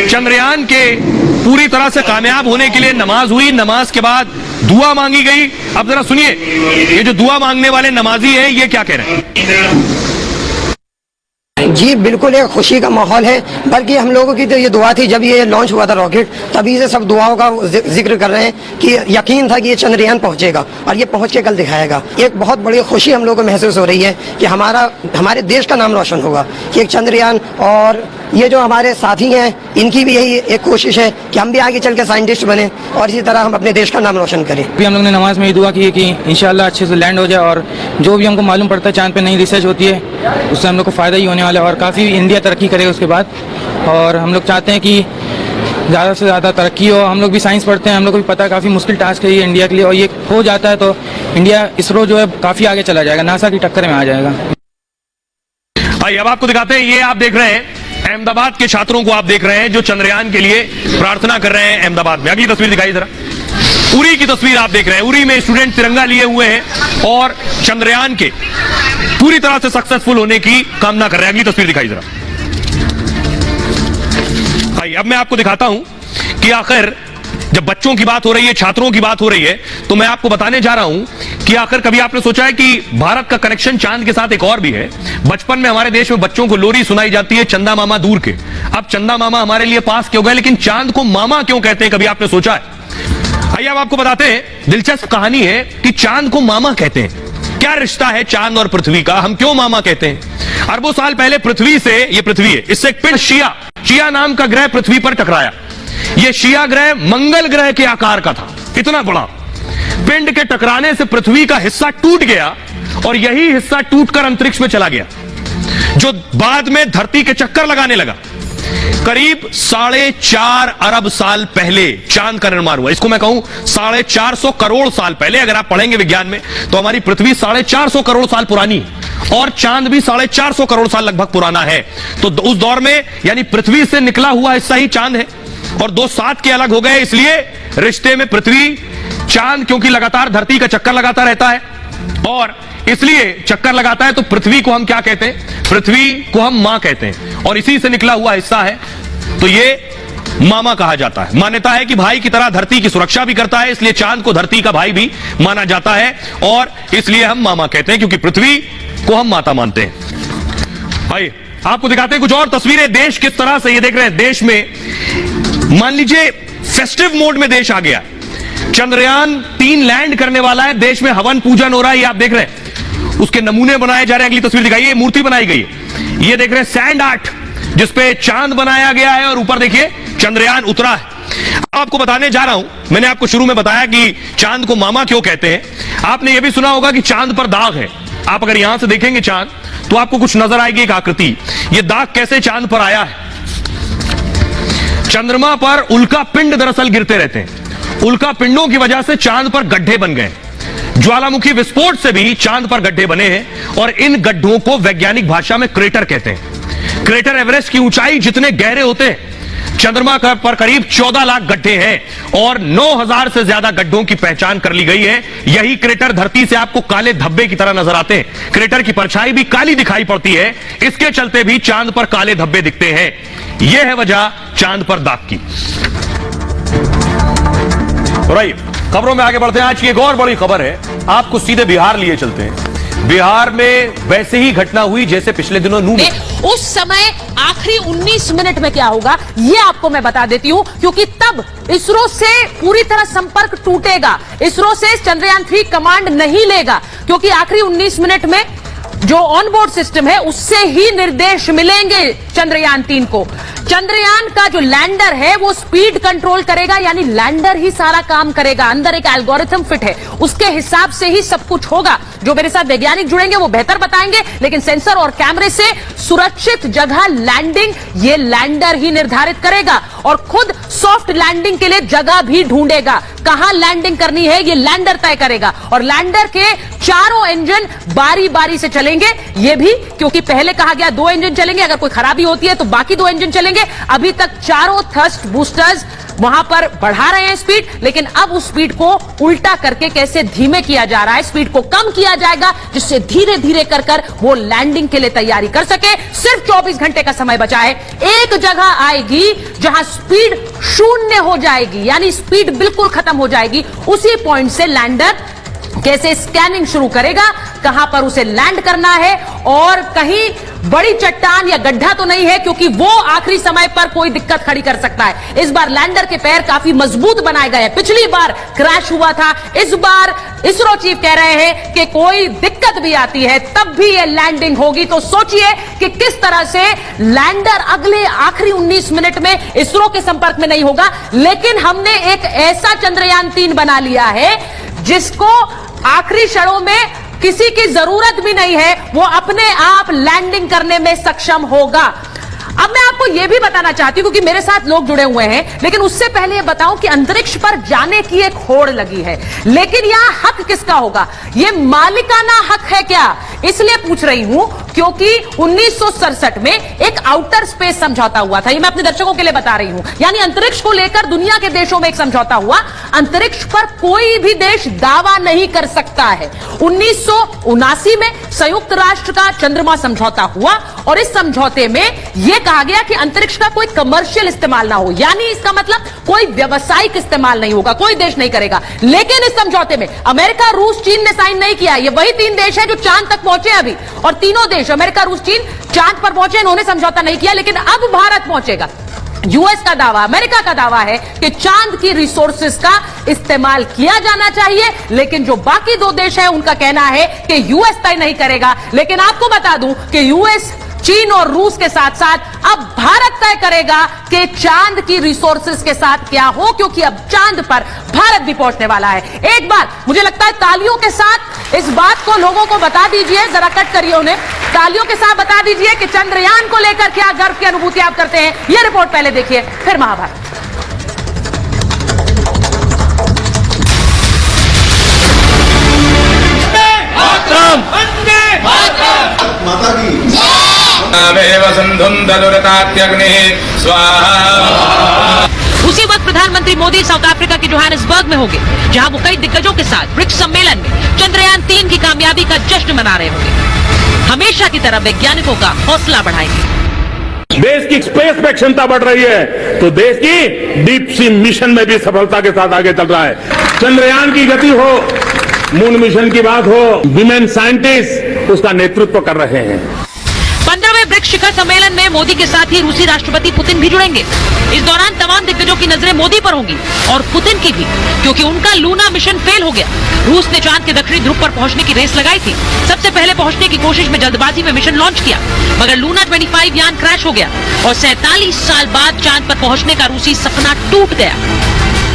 चंद्रयान के पूरी तरह से कामयाब होने के लिए नमाज हुई, नमाज के बाद दुआ मांगी गई। अब जरा सुनिए, ये जो दुआ मांगने वाले नमाजी हैं ये क्या कह रहे हैं। जी बिल्कुल एक खुशी का माहौल है, बल्कि हम लोगों की तो ये दुआ थी जब ये लॉन्च हुआ था रॉकेट, तभी से सब दुआओं का जिक्र कर रहे हैं कि यकीन था कि ये चंद्रयान पहुंचेगा और ये पहुंच के कल दिखाएगा। एक बहुत बड़ी खुशी हम लोगों को महसूस हो रही है कि हमारे देश का नाम रोशन होगा कि एक चंद्रयान, और ये जो हमारे साथी हैं इनकी भी यही एक कोशिश है कि हम भी आगे चल के साइंटिस्ट बने और इसी तरह हम अपने देश का नाम रोशन करें। हम लोग ने नमाज में ये दुआ की है कि इंशाल्लाह अच्छे से लैंड हो जाए, और जो भी हमको मालूम पड़ता है चांद पे नई रिसर्च होती है उससे हम लोग को फ़ायदा ही होने वाला है और काफ़ी इंडिया तरक्की करेगा उसके बाद। और हम लोग चाहते हैं कि ज़्यादा से ज़्यादा तरक्की हो। हम लोग भी साइंस पढ़ते हैं, हम लोग को भी पता है काफ़ी मुश्किल टास्क है ये इंडिया के लिए, और ये हो जाता है तो इंडिया इसरो जो है काफ़ी आगे चला जाएगा, नासा की टक्कर में आ जाएगा। भाई अब आपको दिखाते हैं, ये आप देख रहे हैं अहमदाबाद के छात्रों को आप देख रहे हैं जो चंद्रयान के लिए प्रार्थना कर रहे हैं अहमदाबाद में। अगली तस्वीर दिखाई जरा, उरी की तस्वीर आप देख रहे हैं। उरी में स्टूडेंट तिरंगा लिए हुए हैं और चंद्रयान के पूरी तरह से सक्सेसफुल होने की कामना कर रहे हैं। अगली तस्वीर दिखाई जरा। भाई अब मैं आपको दिखाता हूं कि आखिर जब बच्चों की बात हो रही है, छात्रों की बात हो रही है, तो मैं आपको बताने जा रहा हूं कि आखिर कभी आपने सोचा है कि भारत का कनेक्शन चांद के साथ एक और भी है। बचपन में हमारे देश में बच्चों को लोरी सुनाई जाती है, चंदा मामा दूर के। अब चंदा मामा हमारे लिए पास क्यों गए, लेकिन चांद को मामा क्यों कहते हैं, कभी आपने सोचा है? आइए अब आपको बताते हैं, दिलचस्प कहानी है कि चांद को मामा कहते हैं। क्या रिश्ता है चांद और पृथ्वी का, हम क्यों मामा कहते हैं? अरबों साल पहले पृथ्वी से, ये पृथ्वी है, इससे एक पिंड शिया नाम का ग्रह पृथ्वी पर टकराया। यह शिया ग्रह मंगल ग्रह के आकार का था, इतना बड़ा। पिंड के टकराने से पृथ्वी का हिस्सा टूट गया और यही हिस्सा टूटकर अंतरिक्ष में चला गया, जो बाद में धरती के चक्कर लगाने लगा। करीब 4.5 अरब साल पहले चांद का निर्माण हुआ। इसको मैं कहूं 450 करोड़ साल पहले। अगर आप पढ़ेंगे विज्ञान में तो हमारी पृथ्वी 450 करोड़ साल पुरानी है और चांद भी 450 करोड़ साल लगभग पुराना है। तो उस दौर में यानी पृथ्वी से निकला हुआ हिस्सा ही चांद है और दो साथ के अलग हो गए। इसलिए रिश्ते में पृथ्वी चांद, क्योंकि लगातार धरती का चक्कर लगाता रहता है और इसलिए चक्कर लगाता है, तो पृथ्वी को हम क्या कहते हैं? पृथ्वी को हम मां कहते हैं और इसी से निकला हुआ हिस्सा है, तो ये मामा कहा जाता है। मान्यता है कि भाई की तरह धरती की सुरक्षा भी करता है, इसलिए चांद को धरती का भाई भी माना जाता है और इसलिए हम मामा कहते हैं, क्योंकि पृथ्वी को हम माता मानते हैं। भाई आपको दिखाते हैं कुछ और तस्वीरें, देश किस तरह से, ये देख रहे हैं, देश में मान लीजिए फेस्टिव मोड में देश आ गया। चंद्रयान 3 लैंड करने वाला है, देश में हवन पूजन हो रहा है, ये आप देख रहे हैं। उसके नमूने बनाए जा रहे हैं। अगली तस्वीर दिखाइए, मूर्ति बनाई गई है, ये देख रहे हैं सैंड आर्ट, जिसपे चांद बनाया गया है और ऊपर देखिए चंद्रयान उतरा है। आपको बताने जा रहा हूं, मैंने आपको शुरू में बताया कि चांद को मामा क्यों कहते हैं। आपने यह भी सुना होगा कि चांद पर दाग है। आप अगर यहां से देखेंगे चांद तो आपको कुछ नजर आएगी, एक आकृति। यह दाग कैसे चांद पर आया है? चंद्रमा पर उल्का पिंड दरअसल गिरते रहते हैं, उल्का पिंडों की वजह से चांद पर गड्ढे बन गए। ज्वालामुखी विस्फोट से भी चांद पर गड्ढे बने हैं और इन गड्ढों को वैज्ञानिक भाषा में क्रेटर कहते हैं। क्रेटर एवरेस्ट की ऊंचाई जितने गहरे होते हैं, चंद्रमा पर करीब 14 लाख गड्ढे हैं और 9000 से ज्यादा गड्ढों की पहचान कर ली गई है। यही क्रेटर धरती से आपको काले धब्बे की तरह नजर आते हैं। क्रेटर की परछाई भी काली दिखाई पड़ती है, इसके चलते भी चांद पर काले धब्बे दिखते हैं। यह है वजह चांद पर दाग की। खबरों में आगे बढ़ते हैं। आज की एक और बड़ी खबर है, आपको सीधे बिहार लिए चलते हैं। बिहार में वैसे ही घटना हुई जैसे पिछले दिनों नूह में। उस समय आखिरी 19 मिनट में क्या होगा ये आपको मैं बता देती हूं, क्योंकि तब इसरो से पूरी तरह संपर्क टूटेगा। इसरो से चंद्रयान 3 कमांड नहीं लेगा, क्योंकि आखिरी 19 मिनट में जो ऑनबोर्ड सिस्टम है उससे ही निर्देश मिलेंगे चंद्रयान 3 को। चंद्रयान का जो लैंडर है वो स्पीड कंट्रोल करेगा, यानी लैंडर ही सारा काम करेगा। अंदर एक एल्गोरिथम फिट है, उसके हिसाब से ही सब कुछ होगा। जो मेरे साथ वैज्ञानिक जुड़ेंगे वो बेहतर बताएंगे, लेकिन सेंसर और कैमरे से सुरक्षित जगह लैंडिंग ये लैंडर ही निर्धारित करेगा और खुद सॉफ्ट लैंडिंग के लिए जगह भी ढूंढेगा। कहां लैंडिंग करनी है ये लैंडर तय करेगा और लैंडर के चारों इंजन बारी बारी से चलेंगे। ये भी क्योंकि पहले कहा गया 2 इंजन चलेंगे, अगर कोई खराबी होती है तो बाकी 2 इंजन चलेंगे। अभी तक चारों थ्रस्ट बूस्टर्स वहां पर बढ़ा रहे हैं स्पीड, लेकिन अब उस स्पीड को उल्टा करके कैसे धीमे किया जा रहा है, स्पीड को कम किया जाएगा जिससे धीरे धीरे कर वो लैंडिंग के लिए तैयारी कर सके। सिर्फ 24 घंटे का समय बचा है। एक जगह आएगी जहां स्पीड शून्य हो जाएगी, यानी स्पीड बिल्कुल खत्म हो जाएगी। उसी पॉइंट से लैंडर कैसे स्कैनिंग शुरू करेगा, कहां पर उसे लैंड करना है, और कहीं बड़ी चट्टान या गड्ढा तो नहीं है, क्योंकि वो आखिरी समय पर कोई दिक्कत खड़ी कर सकता है। इस बार लैंडर के पैर काफी मजबूत बनाए गए हैं। पिछली बार क्रैश हुआ था, इस बार इसरो चीफ कह रहे हैं कि कोई दिक्कत भी आती है तब भी ये लैंडिंग होगी। तो सोचिए कि किस तरह से लैंडर अगले आखिरी 19 मिनट में इसरो के संपर्क में नहीं होगा। लेकिन हमने एक ऐसा चंद्रयान 3 बना लिया है जिसको आखिरी क्षणों में किसी की जरूरत भी नहीं है, वो अपने आप लैंडिंग करने में सक्षम होगा। अब मैं आपको यह भी बताना चाहती हूं, क्योंकि मेरे साथ लोग जुड़े हुए हैं, लेकिन उससे पहले यह बताऊं कि अंतरिक्ष पर जाने की एक होड़ लगी है, लेकिन यहां हक किसका होगा? यह मालिकाना हक है क्या? इसलिए पूछ रही हूं क्योंकि 1967 में एक आउटर स्पेस समझौता हुआ था। ये मैं अपने दर्शकों के लिए बता रही हूं, यानी अंतरिक्ष को लेकर दुनिया के देशों में एक समझौता हुआ। अंतरिक्ष पर कोई भी देश दावा नहीं कर सकता है। 1979 में संयुक्त राष्ट्र का चंद्रमा समझौता हुआ, और इस समझौते में यह कहा गया कि अंतरिक्ष का कोई कमर्शियल इस्तेमाल ना हो, यानी इसका मतलब कोई व्यावसायिक इस्तेमाल नहीं होगा, कोई देश नहीं करेगा। लेकिन इस समझौते में अमेरिका, रूस, चीन ने साइन नहीं किया। ये वही 3 देश हैं जो चांद तक पहुंचे अभी, और तीनों देश अमेरिका, रूस, चीन चांद पर पहुंचे, इन्होंने समझौता नहीं किया। लेकिन अब भारत पहुंचेगा। यूएस का दावा, अमेरिका का दावा है कि चांद की रिसोर्सेज का इस्तेमाल किया जाना चाहिए, लेकिन जो बाकी 2 देश हैं उनका कहना है कि यूएस तय नहीं करेगा। लेकिन आपको बता दूं कि यूएस, चीन और रूस के साथ साथ अब भारत तय करेगा कि चांद की रिसोर्सेज के साथ क्या हो, क्योंकि अब चांद पर भारत भी पहुंचने वाला है। एक बार मुझे लगता है तालियों के साथ इस बात को लोगों को बता दीजिए, जरा कट करिए उन्हें, तालियों के साथ बता दीजिए कि चंद्रयान को लेकर क्या गर्व की अनुभूति आप करते हैं। यह रिपोर्ट पहले देखिए, फिर महाभारत। माता की उसी वक्त प्रधानमंत्री मोदी साउथ अफ्रीका के जोहानिसबर्ग में होंगे, जहां वो कई दिग्गजों के साथ ब्रिक्स सम्मेलन में चंद्रयान 3 की कामयाबी का जश्न मना रहे होंगे। हमेशा की तरह वैज्ञानिकों का हौसला बढ़ाएंगे। देश की स्पेस में क्षमता बढ़ रही है तो देश की डीप सी मिशन में भी सफलता के साथ आगे चल रहा है। चंद्रयान की गति हो, मून मिशन की बात हो, विमेन साइंटिस्ट उसका नेतृत्व कर रहे हैं। 15वें ब्रिक्स शिखर सम्मेलन में मोदी के साथ ही रूसी राष्ट्रपति पुतिन भी जुड़ेंगे। इस दौरान तमाम दिग्गजों की नजरें मोदी पर होंगी, और पुतिन की भी, क्योंकि उनका लूना मिशन फेल हो गया। रूस ने चांद के दक्षिणी ध्रुव पर पहुंचने की रेस लगाई थी। सबसे पहले पहुंचने की कोशिश में जल्दबाजी में मिशन लॉन्च किया, मगर लूना 25 यान क्रैश हो गया, और 47 साल बाद चांद पर पहुंचने का रूसी सपना टूट गया।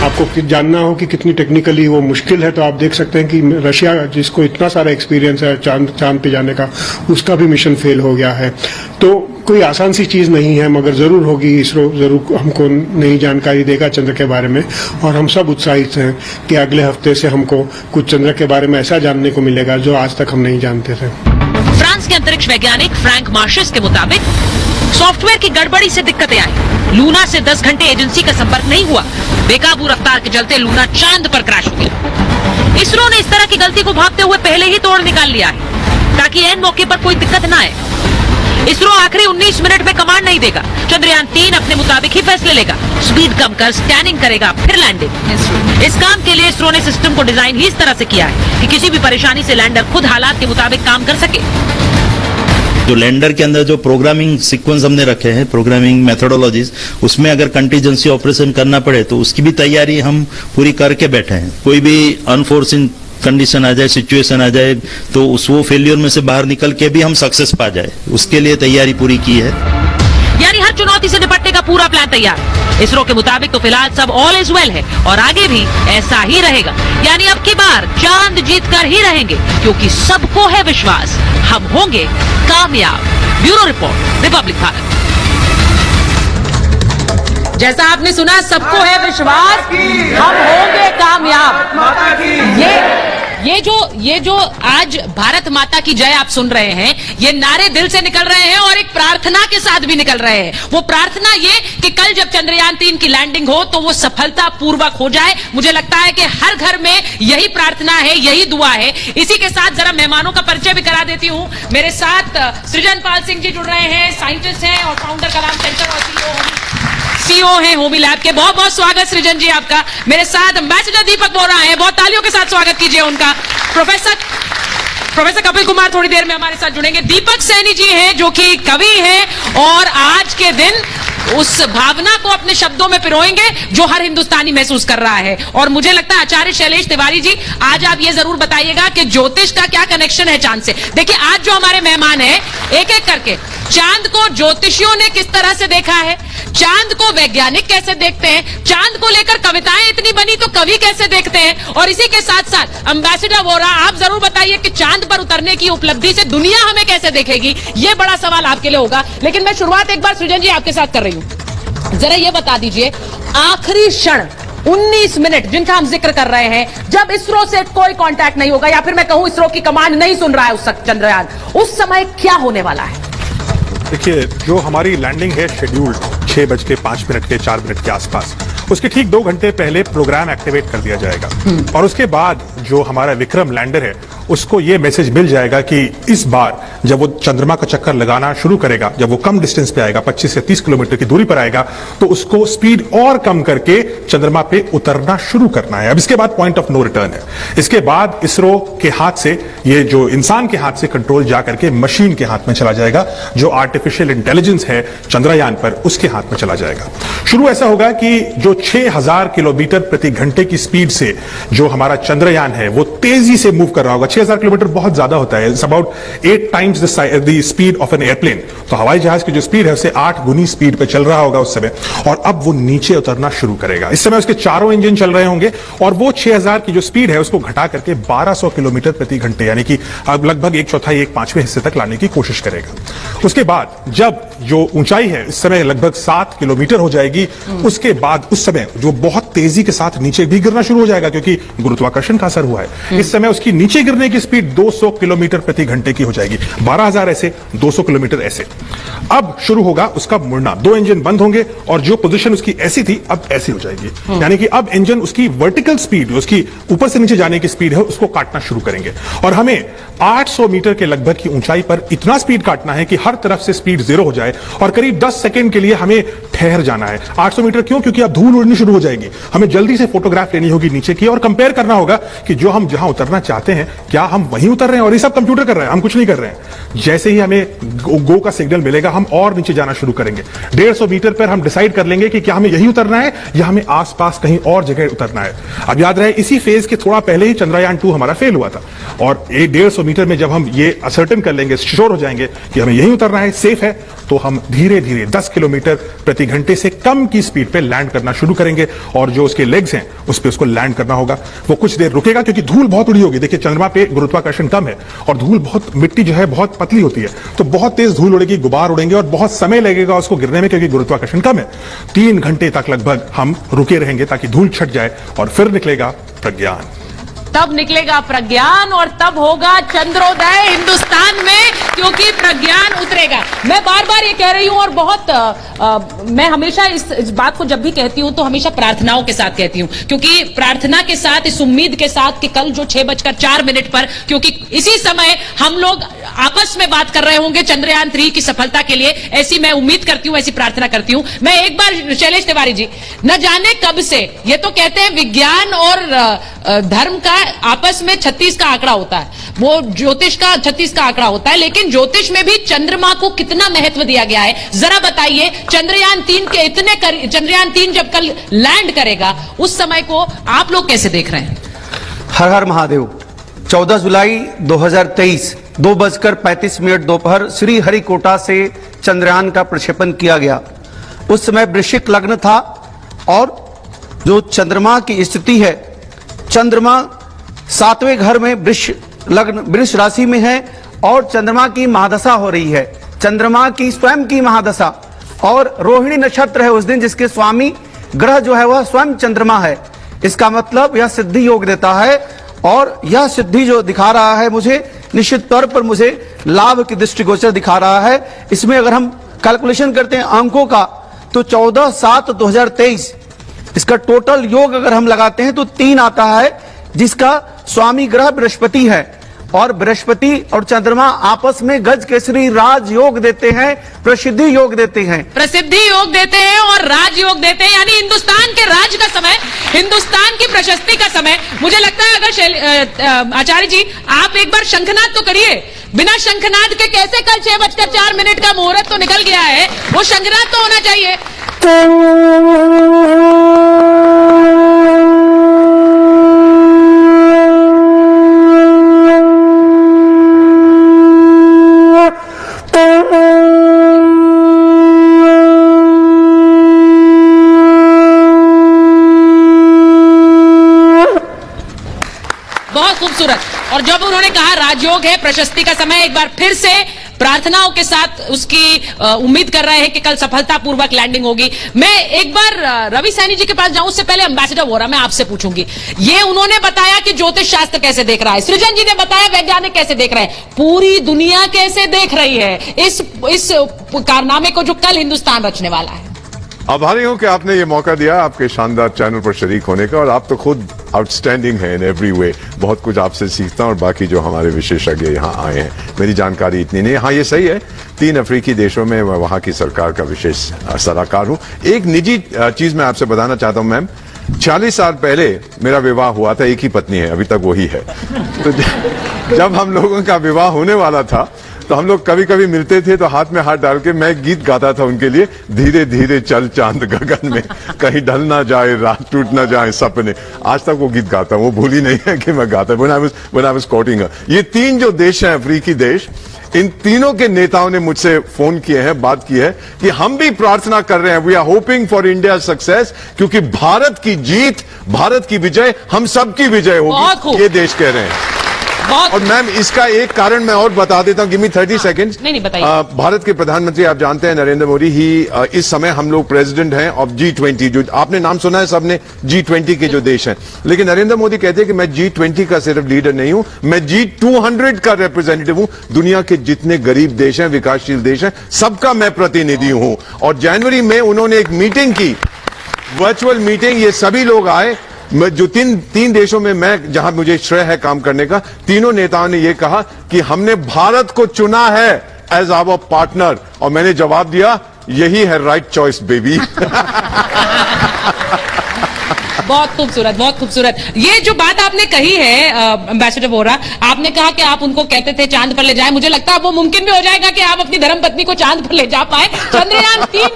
आपको जानना हो कि कितनी टेक्निकली वो मुश्किल है, तो आप देख सकते हैं कि रशिया, जिसको इतना सारा एक्सपीरियंस है चांद पे जाने का, उसका भी मिशन फेल हो गया है। तो कोई आसान सी चीज नहीं है, मगर जरूर होगी। इसरो जरूर हमको नई जानकारी देगा चंद्र के बारे में, और हम सब उत्साहित हैं कि अगले हफ्ते से हमको कुछ चंद्र के बारे में ऐसा जानने को मिलेगा जो आज तक हम नहीं जानते थे। फ्रांस के अंतरिक्ष वैज्ञानिक फ्रैंक मार्शस के मुताबिक सॉफ्टवेयर की गड़बड़ी से दिक्कतें आई। लूना से 10 घंटे एजेंसी का संपर्क नहीं हुआ। बेकाबू रफ्तार के चलते लूना चांद पर क्रैश हो गया। इसरो ने इस तरह की गलती को भागते हुए पहले ही तोड़ निकाल लिया है, ताकि ऐन मौके पर कोई दिक्कत न आए। इसरो आखिरी 19 मिनट में कमांड नहीं देगा। चंद्रयान 3 अपने मुताबिक ही फैसले लेगा, स्पीड कम कर स्कैनिंग करेगा, फिर लैंडिंग। इस काम के लिए इसरो ने सिस्टम को डिजाइन ही इस तरह से किया है कि किसी भी परेशानी से लैंडर खुद हालात के मुताबिक काम कर सके। जो लैंडर के अंदर जो प्रोग्रामिंग सीक्वेंस हमने रखे हैं, प्रोग्रामिंग मेथोडोलॉजीज, उसमें अगर कंटीजेंसी ऑपरेशन करना पड़े तो उसकी भी तैयारी हम पूरी करके बैठे हैं। कोई भी अनफोर्सिन कंडीशन आ जाए, सिचुएशन आ जाए, तो उस वो फेलियर में से बाहर निकल के भी हम सक्सेस पा जाए, उसके लिए तैयारी पूरी की है। यानी हर चुनौती से निपटने का पूरा प्लान तैयार है। इसरो के मुताबिक तो फिलहाल सब ऑल इज वेल है, और आगे भी ऐसा ही रहेगा। यानी अब की बार चांद जीत कर ही रहेंगे, क्योंकि सबको है विश्वास हम होंगे कामयाब। Bureau report, Republic Bharat. जैसा आपने सुना, सबको है विश्वास हम होंगे कामयाब। ये जो आज भारत माता की जय आप सुन रहे हैं, ये नारे दिल से निकल रहे हैं और एक प्रार्थना के साथ भी निकल रहे हैं। वो प्रार्थना ये कि कल जब चंद्रयान 3 की लैंडिंग हो तो वो सफलता पूर्वक हो जाए। मुझे लगता है कि हर घर में यही प्रार्थना है, यही दुआ है। इसी के साथ जरा मेहमानों का परिचय भी करा देती हूं। मेरे साथ सृजनपाल सिंह जी जुड़ रहे हैं, साइंटिस्ट हैं और फाउंडर कलाम सेंटर और सीईओ हैं होमी लैब के। बहुत बहुत स्वागत सृजन जी आपका। मेरे साथ एम्बेसडर दीपक बोरा हैं, बहुत तालियों के साथ स्वागत कीजिए उनका। प्रोफेसर कपिल कुमार थोड़ी देर में हमारे साथ जुड़ेंगे। दीपक सैनी जी हैं जो कि कवि हैं और आज के दिन उस भावना को अपने शब्दों में पिरोएंगे जो हर हिंदुस्तानी महसूस कर रहा है। और मुझे लगता है आचार्य शैलेश तिवारी जी, आज आप ये जरूर बताइएगा कि ज्योतिष का क्या कनेक्शन है चांद से। देखिए आज जो हमारे मेहमान हैं, एक एक करके चांद को ज्योतिषियों ने किस तरह से देखा है, चांद को वैज्ञानिक कैसे देखते हैं, चांद को लेकर कविताएं इतनी बनी तो कवि कैसे देखते हैं, और इसी के साथ साथ एम्बेसडर वोरा आप जरूर बताइए कि चांद पर उतरने की उपलब्धि से दुनिया हमें कैसे देखेगी। ये बड़ा सवाल आपके लिए होगा। लेकिन मैं शुरुआत एक बार सृजन जी आपके साथ कर रही हूं। जरा ये बता दीजिए, आखिरी क्षण 19 मिनट जिनका हम जिक्र कर रहे हैं, जब इसरो से कोई कांटेक्ट नहीं होगा या फिर मैं कहूं इसरो की कमांड नहीं सुन रहा है उस चंद्रयान, उस समय क्या होने वाला है? देखिए, जो हमारी लैंडिंग है शेड्यूल्ड 6:05 के 4 मिनट के आसपास, उसके ठीक 2 घंटे पहले प्रोग्राम एक्टिवेट कर दिया जाएगा और उसके बाद जो हमारा विक्रम लैंडर है उसको ये मैसेज मिल जाएगा कि इस बार जब वो चंद्रमा का चक्कर लगाना शुरू करेगा, जब वो कम डिस्टेंस पे आएगा, 25 से 30 किलोमीटर की दूरी पर आएगा, तो उसको स्पीड और कम करके चंद्रमा पे उतरना शुरू करना है। अब इसके बाद पॉइंट ऑफ नो रिटर्न है। इसके बाद इसरो के हाथ से, ये जो इंसान के हाथ से कंट्रोल जा करके मशीन के हाथ में चला जाएगा, जो आर्टिफिशियल इंटेलिजेंस है चंद्रयान पर, उसके हाथ में चला जाएगा। शुरू ऐसा होगा कि जो 6000 किलोमीटर प्रति घंटे की स्पीड से जो हमारा चंद्रयान है वो तेजी से मूव कर रहा होगा। 6000 किलोमीटर बहुत ज्यादा होता है, it's about 8 times the speed of an airplane. तो हवाई जहाज की जो स्पीड है उससे 8 गुनी स्पीड पे चल रहा होगा उस समय, और अब वो नीचे उतरना शुरू करेगा। इस समय उसके चारों इंजन चल रहे होंगे और वो 6000 की जो स्पीड है उसको घटा करके 1200 किलोमीटर प्रति घंटे, यानी कि अब लगभग 1/4 1/5 हिस्से तक लाने की कोशिश करेगा। उसके बाद जब जो ऊंचाई है इस समय लगभग 7 किलोमीटर हो जाएगी, उसके बाद उस समय जो बहुत तेजी के साथ नीचे भी गिरना शुरू हो जाएगा क्योंकि गुरुत्वाकर्षण का असर हुआ है। इस समय उसकी नीचे गिरने की स्पीड 200 किलोमीटर प्रति घंटे की हो जाएगी। 12000 ऐसे, 200 किलोमीटर ऐसे। अब शुरू होगा उसका मुड़ना, 2 इंजन बंद होंगे और जो पोजीशन उसकी ऐसी थी अब ऐसी हो जाएगी। यानी कि अब इंजन उसकी वर्टिकल स्पीड, उसकी ऊपर से नीचे जाने की स्पीड है, उसको काटना शुरू करेंगे और हमें 800 मीटर के लगभग की ऊंचाई पर इतना स्पीड काटना है कि हर तरफ से स्पीड 0 हो जाए और करीब 10 सेकंड के लिए हमें ठहर जाना है। 800 मीटर क्यों? क्योंकि अब धूल उड़नी शुरू हो जाएगी। हमें जल्दी से फोटोग्राफ लेनी होगी नीचे की और कंपेयर करना होगा कि जो हम जहां उतरना चाहते हैं क्या हम वहीं उतर रहे हैं, और ये सब कंप्यूटर कर रहे हैं, हम कुछ नहीं कर रहे हैं। जैसे ही हमें गो का सिग्नल मिलेगा हम और नीचे जाना शुरू करेंगे। 150 मीटर पर हम डिसाइड कर लेंगे कि क्या हमें यहीं उतरना है या हमें आसपास कहीं और जगह उतरना है। अब याद रहे इसी फेज के थोड़ा पहले ही चंद्रयान 2 हमारा फेल हुआ था और 150 मीटर में जब हम ये असर्टेन कर लेंगे, श्योर हो जाएंगे कि हमें यहीं उतरना है, सेफ है, तो हम धीरे धीरे 10 किलोमीटर प्रति घंटे से कम की स्पीड पे लैंड करना शुरू करेंगे और जो उसके लेग्स हैं उस पे उसको लैंड करना होगा। वो कुछ देर रुकेगा क्योंकि धूल बहुत उड़ी होगी। देखिए चंद्रमा पे गुरुत्वाकर्षण कम है और धूल बहुत, मिट्टी जो है बहुत पतली होती है, तो बहुत तेज धूल उड़ेगी, गुबार उड़ेंगे और बहुत समय लगेगा उसको गिरने में क्योंकि गुरुत्वाकर्षण कम है। 3 घंटे तक लगभग हम रुके रहेंगे ताकि धूल छट जाए और फिर निकलेगा प्रज्ञान। तब निकलेगा प्रज्ञान और तब होगा चंद्रोदय हिंदुस्तान में, क्योंकि प्रज्ञान उतरेगा। मैं बार बार ये कह रही हूं और बहुत मैं हमेशा इस बात को जब भी कहती हूं तो हमेशा प्रार्थनाओं के साथ कहती हूं, क्योंकि प्रार्थना के साथ, इस उम्मीद के साथ कि कल जो 6:04 पर, क्योंकि इसी समय हम लोग आपस में बात कर रहे होंगे चंद्रयान 3 की सफलता के लिए, ऐसी मैं उम्मीद करती हूं, ऐसी प्रार्थना करती हूं। मैं एक बार शैलेश तिवारी जी, न जाने कब से ये तो कहते हैं विज्ञान और धर्म का आपस में 36 का आंकड़ा होता है, वो ज्योतिष का 36 का आंकड़ा होता है, लेकिन ज्योतिष में भी चंद्रमा को कितना महत्व दिया गया है जरा बताइए। चंद्रयान 3 जब कल लैंड करेगा उस समय को आप लोग कैसे देख रहे हैं? हर हर महादेव। 14 जुलाई 2023 2:35 दोपहर श्री हरिकोटा से चंद्रयान का प्रक्षेपण किया गया। उस समय वृश्चिक लग्न था और जो चंद्रमा की स्थिति है, चंद्रमा 7वें घर में वृष राशि में है और चंद्रमा की महादशा हो रही है, चंद्रमा की स्वयं की महादशा, और रोहिणी नक्षत्र है उस दिन जिसके स्वामी ग्रह जो है वह स्वयं चंद्रमा है। इसका मतलब यह सिद्धि योग देता है और यह सिद्धि जो दिखा रहा है मुझे निश्चित तौर पर मुझे लाभ की दृष्टिगोचर दिखा रहा है। इसमें अगर हम कैलकुलेशन करते हैं अंकों का तो 14/7/2023 इसका टोटल योग अगर हम लगाते हैं तो 3 आता है, जिसका स्वामी ग्रह बृहस्पति है और बृहस्पति और चंद्रमा आपस में गज केसरी राज योग देते हैं, प्रसिद्धि योग देते हैं, प्रसिद्धि योग देते हैं और राज योग देते हैं, यानी हिंदुस्तान के राज का समय, हिंदुस्तान की प्रशस्ति का समय। मुझे लगता है अगर आचार्य जी आप एक बार शंखनाद तो करिए, बिना शंखनाद के कैसे कल 6:04 का मुहूर्त तो निकल गया है, वो शंखनाद तो होना चाहिए। बहुत खूबसूरत। और जब उन्होंने कहा राजयोग है, प्रशस्ति का समय, एक बार फिर से प्रार्थनाओं के साथ उसकी उम्मीद कर रहे हैं कि कल सफलतापूर्वक लैंडिंग होगी। मैं एक बार रवि सैनी जी के पास जाऊं, उससे पहले एम्बेसडर वोरा मैं आपसे पूछूंगी, ये उन्होंने बताया कि ज्योतिष शास्त्र कैसे देख रहा है, सृजन जी ने बताया वैज्ञानिक कैसे देख रहे हैं, पूरी दुनिया कैसे देख रही है इस कारनामे को जो कल हिंदुस्तान रचने वाला है। आभारी हूं कि आपने ये मौका दिया आपके शानदार चैनल पर शरीक होने का, और आप तो खुद आउटस्टैंडिंग है इन एवरी वे। बहुत कुछ आपसे सीखता हूं और बाकी जो हमारे विशेषज्ञ यहाँ आए हैं, मेरी जानकारी इतनी नहीं। हाँ, ये सही है, 3 अफ्रीकी देशों में मैं वहां की सरकार का विशेष सलाहकार हूं। एक निजी चीज मैं आपसे बताना चाहता हूं मैम, 40 साल पहले मेरा विवाह हुआ था, एक ही पत्नी है, अभी तक वही है। तो जब हम लोगों का विवाह होने वाला था तो हम लोग कभी कभी मिलते थे तो हाथ में हाथ डाल के मैं गीत गाता था उनके लिए, धीरे धीरे चल चांद गगन में, कहीं ढल ना जाए रात टूट ना जाए सपने। आज तक वो गीत गाता हूं, वो भूली नहीं है कि मैं गाता। When I was coating. ये 3 जो देश हैं अफ्रीकी देश, इन तीनों के नेताओं ने मुझसे फोन किए हैं, बात की है कि हम भी प्रार्थना कर रहे हैं, we are hoping for India success, क्योंकि भारत की जीत, भारत की विजय हम सबकी विजय होगी, ये देश कह रहे हैं। और मैम इसका एक कारण मैं और बता देता हूं, गिव मी 30 सेकेंड्स। नहीं बताइए। भारत के प्रधानमंत्री आप जानते हैं नरेंद्र मोदी ही, इस समय हम लोग प्रेसिडेंट हैं ऑफ G20, जो आपने नाम सुना है सबने, G20 के जो देश हैं। लेकिन नरेंद्र मोदी कहते हैं कि मैं G20 का सिर्फ लीडर नहीं हूं, मैं G200 का रिप्रेजेंटेटिव हूं। दुनिया के जितने गरीब देश हैं, विकासशील देश हैं, सबका मैं प्रतिनिधि हूं। और जनवरी में उन्होंने एक मीटिंग की, वर्चुअल मीटिंग, ये सभी लोग आए। जो तीन देशों में मैं, जहां मुझे श्रेय है काम करने का, तीनों नेताओं ने यह कहा कि हमने भारत को चुना है एज आवर पार्टनर, और मैंने जवाब दिया यही है राइट चॉइस बेबी। बहुत खूबसूरत, बहुत खूबसूरत। ये जो बात आपने कही है एम्बेसडर वोरा, आपने कहा कि आप उनको कहते थे चांद पर ले जाए, मुझे लगता है वो मुमकिन भी हो जाएगा कि आप अपनी धर्मपत्नी को चांद पर ले जा पाए। चंद्रयान 3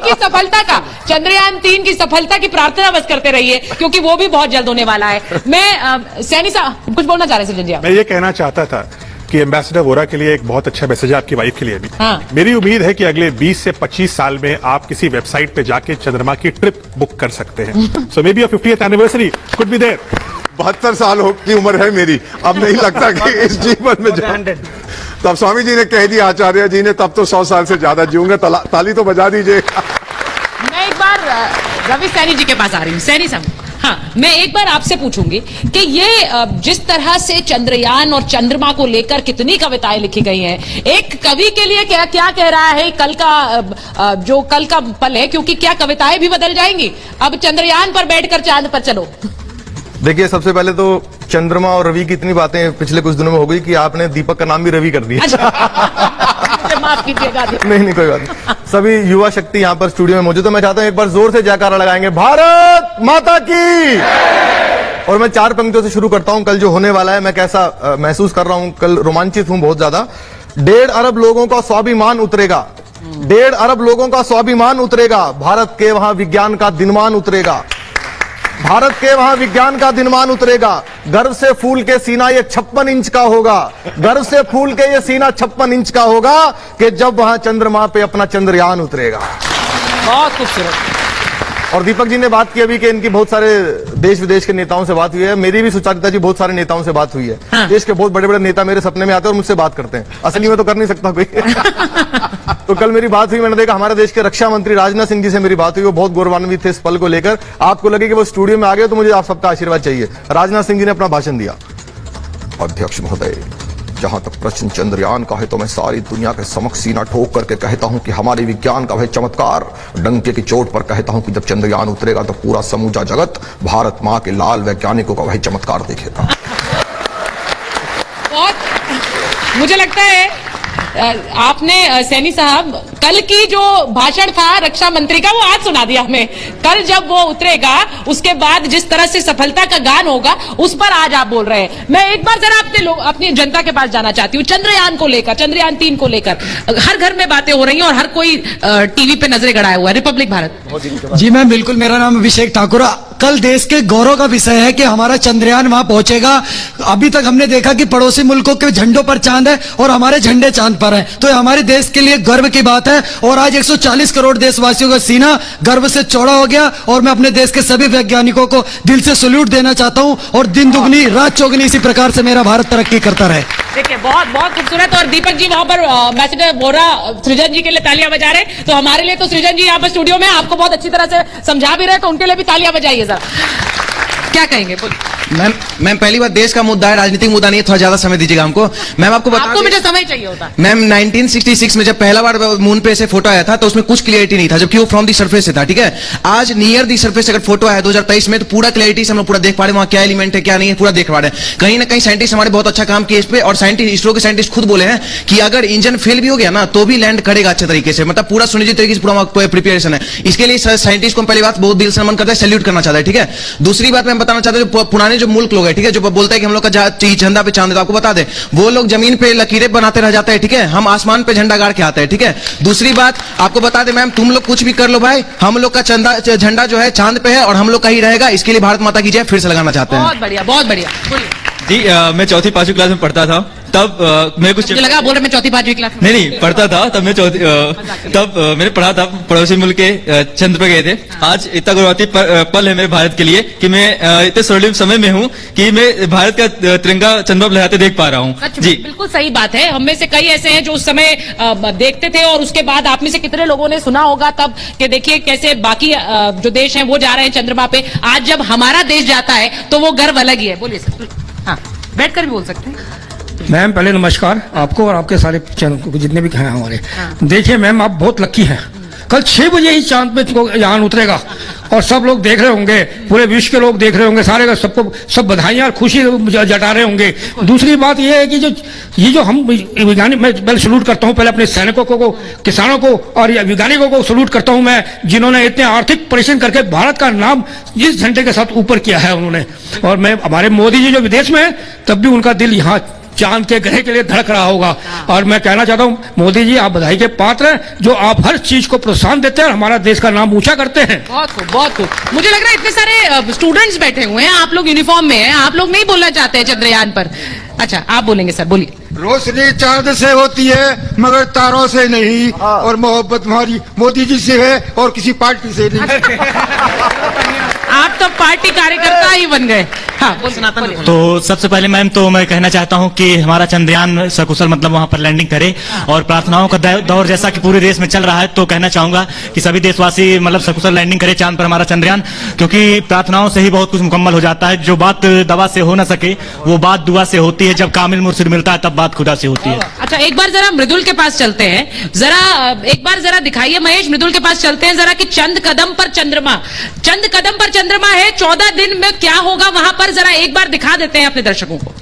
की सफलता की प्रार्थना बस करते रहिए, क्योंकि वो भी बहुत जल्द होने वाला है। मैं सैनी साहब कुछ बोलना चाह रहे थे जी आप? मैं ये कहना चाहता था कि एम्बेसडर वोरा के लिए एक बहुत अच्छा मैसेज है, आपकी वाइफ के लिए भी। हाँ। मेरी उम्मीद है कि अगले 20 से 25 साल में आप किसी वेबसाइट पे जाके चंद्रमा की ट्रिप बुक कर सकते हैं। So maybe 50th anniversary could be there. 72 साल की उम्र है मेरी, अब नहीं लगता कि इस जीवन में तब स्वामी जी ने कह दिया, आचार्य जी ने, तब तो 100 साल से ज्यादा जीऊंगा। ताली तो बजा दीजिए। मैं एक बार रवि सैनी जी के पास आ रही हूँ। सैनी साहब, हाँ, मैं एक बार आपसे पूछूंगी कि ये जिस तरह से चंद्रयान और चंद्रमा को लेकर कितनी कविताएं लिखी गई हैं, एक कवि के लिए क्या क्या कह रहा है कल का पल है, क्योंकि क्या कविताएं भी बदल जाएंगी? अब चंद्रयान पर बैठकर चांद पर चलो। देखिए, सबसे पहले तो चंद्रमा और रवि की इतनी बातें पिछले कुछ दिनों में हो गई कि आपने दीपक का नाम भी रवि कर दिया। माफ कीजिएगा। नहीं, कोई बात नहीं। सभी युवा शक्ति यहाँ पर स्टूडियो में मौजूद, तो मैं चाहता हूँ एक बार जोर से जयकारा लगाएंगे, भारत माता की। और मैं 4 पंक्तियों से शुरू करता हूँ। कल जो होने वाला है, मैं कैसा महसूस कर रहा हूँ, कल रोमांचित हूँ बहुत ज्यादा। 1.5 अरब लोगों का स्वाभिमान उतरेगा, 1.5 अरब लोगों का स्वाभिमान उतरेगा। भारत के वहां विज्ञान का दिनमान उतरेगा, भारत के वहां विज्ञान का दिनमान उतरेगा। गर्व से फूल के सीना ये 56 इंच का होगा, गर्व से फूल के ये सीना 56 इंच का होगा कि जब वहां चंद्रमा पे अपना चंद्रयान उतरेगा। बहुत खूबसूरत। और दीपक जी ने बात की अभी कि इनकी बहुत सारे देश विदेश के नेताओं से बात हुई है। मेरी भी सुचारिता जी बहुत सारे नेताओं से बात हुई है। हाँ। देश के बहुत बड़े बड़े नेता मेरे सपने में आते हैं और मुझसे बात करते हैं। असली में तो कर नहीं सकता कोई। तो कल मेरी बात हुई, मैंने देखा हमारे देश के रक्षा मंत्री राजनाथ सिंह जी से मेरी बात हुई। वो बहुत गौरवान्वित थे इस पल को लेकर। आपको लगे कि वो स्टूडियो में आ गए तो मुझे आप सबका आशीर्वाद चाहिए। राजनाथ सिंह जी ने अपना भाषण दिया अध्यक्ष महोदय, जहां तक प्रश्न चंद्रयान का है तो मैं सारी दुनिया के समक्ष सीना ठोक करके कहता हूं कि हमारे विज्ञान का वह चमत्कार, डंके की चोट पर कहता हूं कि जब चंद्रयान उतरेगा तो पूरा समूचा जगत भारत मां के लाल वैज्ञानिकों का वही चमत्कार देखेगा। बहुत मुझे लगता है आपने सैनी साहब कल की जो भाषण था रक्षा मंत्री का वो आज सुना दिया हमें। कल जब वो उतरेगा उसके बाद जिस तरह से सफलता का गान होगा उस पर आज आप बोल रहे हैं। मैं एक बार जरा अपनी जनता के पास जाना चाहती हूँ। चंद्रयान को लेकर, चंद्रयान 3 को लेकर हर घर में बातें हो रही हैं और हर कोई टीवी पे नजरें गड़ाया हुआ है। रिपब्लिक भारत। जी मैम बिल्कुल, मेरा नाम अभिषेक ठाकुर। कल देश के गौरव का विषय है कि हमारा चंद्रयान वहां पहुंचेगा। अभी तक हमने देखा कि पड़ोसी मुल्कों के झंडों पर चांद है और हमारे झंडे चांद पर हैं, तो ये हमारे देश के लिए गर्व की बात है। और आज 140 करोड़ देशवासियों का सीना गर्व से चौड़ा हो गया और मैं अपने देश के सभी वैज्ञानिकों को दिल से सैल्यूट देना चाहता हूं और दिन दुगनी रात चौगनी इसी प्रकार से मेरा भारत तरक्की करता रहे। देखिए बहुत बहुत खूबसूरत। और दीपक जी वहां पर मैसेज वोरा सृजन जी के लिए तालियां बजा रहे, तो हमारे लिए तो सृजन जी यहाँ पर स्टूडियो में आपको बहुत अच्छी तरह से समझा भी रहे, तो उनके लिए भी तालियां बजाइए जरा। क्या कहेंगे बोलिए। मैम पहली बात देश का मुद्दा है, राजनीतिक मुद्दा नहीं है, थोड़ा ज्यादा समय दीजिएगा हमको। मैम आपको मुझे समय चाहिए होता। मैम 1966 में जब पहला बार मून पे से फोटो आया था तो उसमें कुछ क्लियरिटी नहीं था, जबकि वो फ्रॉम दी सरफेस से था। ठीक है, आज नियर दी सरफेस अगर फोटो आया 2023 में तो पूरा क्लियरिटी से हम लोग पूरा देख पा रहे हैं वहां क्या एलिमेंट है क्या नहीं है, पूरा देख पा रहे हैं। कहीं ना कहीं साइंटिस्ट हमारे बहुत अच्छा काम किए इस पे, और साइंटिस्ट इसरो के साइंटिस्ट खुद बोले हैं कि अगर इंजन फेल भी हो गया ना तो भी लैंड करेगा अच्छे तरीके से, मतलब पूरा सुनिश्चित तरीके से पूरा प्रिपरेशन है। इसके लिए साइंटिस्ट को पहली बात बहुत दिल से नमन करता है, सैल्यूट करना चाहता है। ठीक है, दूसरी बात मैं बताना चाहता हूँ, पुराने जो मुल्क लोग है, ठीक है, जो बोलता है कि हम लोग का झंडा पे चांद है, तो आपको बता दें वो लोग जमीन पे लकीरें बनाते रह जाते हैं। ठीक है, हम आसमान पे झंडा गाड़ के आते हैं। ठीक है, दूसरी बात आपको बता दें मैम, तुम लोग कुछ भी कर लो भाई, हम लोग का झंडा जो है चांद पे है और हम लोग का ही रहेगा। इसके लिए भारत माता की जय फिर से लगाना चाहते हैं। बहुत बढ़िया, बहुत बढ़िया। जी मैं चौथी 5वीं क्लास में पढ़ता था, तब मैं कुछ लगा बोल रहे मैं चौथी 5वीं क्लास में नहीं पढ़ता था, तब मैं मैंने पढ़ा था, पड़ोसी मुल्क के चंद्र पे गए थे। आज इतना गौरवती पल है मेरे भारत के लिए कि मैं इतने स्वर्णिम समय में हूँ कि मैं भारत का तिरंगा चंद्र पर लहराते देख पा रहा हूँ। जी बिल्कुल सही बात है। हम में से कई ऐसे हैं जो उस समय देखते थे और उसके बाद आप में से कितने लोगों ने सुना होगा तब कि देखिए कैसे बाकी जो देश हैं वो जा रहे हैं चंद्रमा पे। आज जब हमारा देश जाता है तो वो गर्व अलग ही है। बोलिए सर। हाँ, बैठकर भी बोल सकते हैं। मैम पहले नमस्कार आपको और आपके सारे चैनल जितने भी हैं हमारे। देखिए मैम आप बहुत लकी हैं, कल 6 बजे ही चांद पे यान उतरेगा और सब लोग देख रहे होंगे, पूरे विश्व के लोग देख रहे होंगे, सारे सबको सब बधाइयां और खुशी जता रहे होंगे। दूसरी बात यह है कि जो हम वैज्ञानिक, मैं पहले सैल्यूट करता हूं पहले अपने सैनिकों को, किसानों को और वैज्ञानिकों को सैल्यूट करता हूं मैं, जिन्होंने इतने आर्थिक परिश्रम करके भारत का नाम जिस झंडे के साथ ऊपर किया है उन्होंने। और मैं हमारे मोदी जी जो विदेश में है तब भी उनका दिल यहाँ चांद के ग्रह के लिए धड़क रहा होगा। और मैं कहना चाहता हूँ मोदी जी आप बधाई के पात्र हैं, जो आप हर चीज को प्रोत्साहन देते हैं और हमारा देश का नाम ऊंचा करते हैं। बहुत खूब, बहुत खूब। मुझे लग रहा है इतने सारे स्टूडेंट्स बैठे हुए हैं, आप लोग यूनिफॉर्म में हैं, आप लोग नहीं बोलना चाहते हैं चंद्रयान पर। अच्छा आप बोलेंगे सर, बोलिए। रोशनी चांद से होती है मगर तारों से नहीं, और मोहब्बत हमारी मोदी जी से है और किसी पार्टी से नहीं। आप तो पार्टी कार्यकर्ता ही बन गए। हाँ, सनातन। तो सबसे पहले मैम तो मैं कहना चाहता हूं कि हमारा चंद्रयान सकुशल मतलब वहां पर लैंडिंग करे, और प्रार्थनाओं का दौर जैसा कि पूरे देश में चल रहा है तो कहना चाहूंगा कि सभी देशवासी मतलब सकुशल लैंडिंग करे चांद पर हमारा चंद्रयान, क्योंकि प्रार्थनाओं से ही बहुत कुछ मुकम्मल हो जाता है। जो बात दवा से हो ना सके वो बात दुआ से होती है, जब कामिल मुर्शिद मिलता है तब बात खुदा से होती है। अच्छा एक बार जरा मृदुल के पास चलते हैं, एक बार जरा दिखाइए महेश, मृदुल के पास चलते हैं जरा कि चंद कदम पर चंद्रमा, चंद कदम पर चंद्रमा है, 14 दिन में क्या होगा वहां पर, जरा एक बार दिखा देते हैं अपने दर्शकों को।